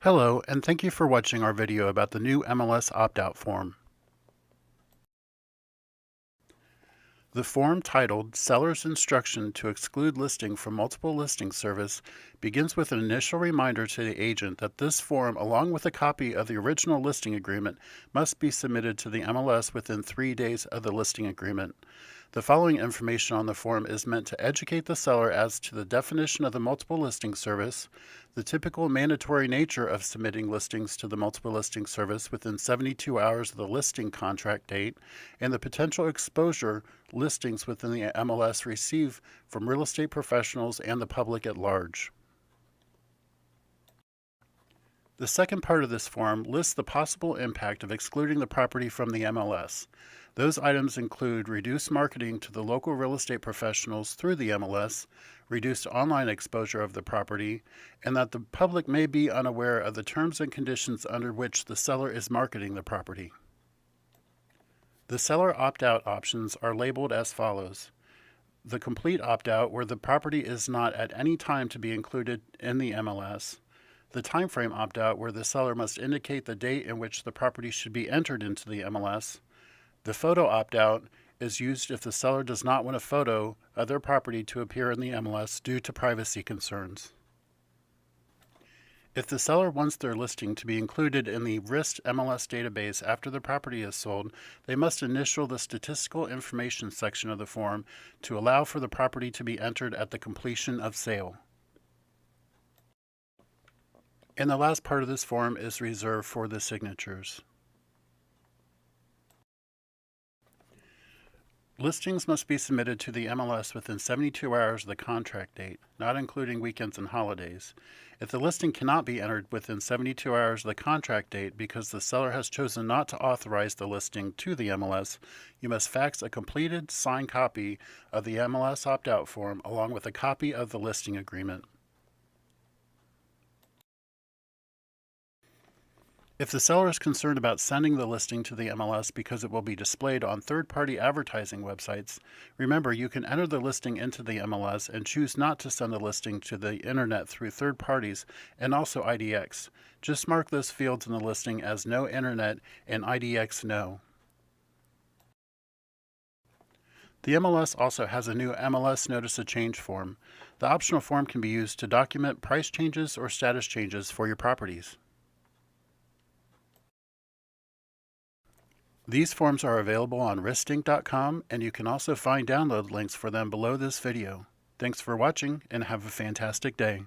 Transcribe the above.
Hello, and thank you for watching our video about the new MLS opt-out form. The form titled Seller's Instruction to Exclude Listing from Multiple Listing Service begins with an initial reminder to the agent that this form, along with a copy of the original listing agreement, must be submitted to the MLS within 3 days of the listing agreement. The following information on the form is meant to educate the seller as to the definition of the multiple listing service, the typical mandatory nature of submitting listings to the multiple listing service within 72 hours of the listing contract date, and the potential exposure listings within the MLS receive from real estate professionals and the public at large. The second part of this form lists the possible impact of excluding the property from the MLS. Those items include reduced marketing to the local real estate professionals through the MLS, reduced online exposure of the property, and that the public may be unaware of the terms and conditions under which the seller is marketing the property. The seller opt-out options are labeled as follows. The complete opt-out, where the property is not at any time to be included in the MLS. The timeframe opt-out, where the seller must indicate the date in which the property should be entered into the MLS. The photo opt-out is used if the seller does not want a photo of their property to appear in the MLS due to privacy concerns. If the seller wants their listing to be included in the RIST MLS database after the property is sold, they must initial the statistical information section of the form to allow for the property to be entered at the completion of sale. And the last part of this form is reserved for the signatures. Listings must be submitted to the MLS within 72 hours of the contract date, not including weekends and holidays. If the listing cannot be entered within 72 hours of the contract date because the seller has chosen not to authorize the listing to the MLS, you must fax a completed, signed copy of the MLS opt-out form along with a copy of the listing agreement. If the seller is concerned about sending the listing to the MLS because it will be displayed on third-party advertising websites, remember you can enter the listing into the MLS and choose not to send the listing to the internet through third parties and also IDX. Just mark those fields in the listing as no internet and IDX no. The MLS also has a new MLS Notice of Change form. The optional form can be used to document price changes or status changes for your properties. These forms are available on ristinc.com, and you can also find download links for them below this video. Thanks for watching and have a fantastic day.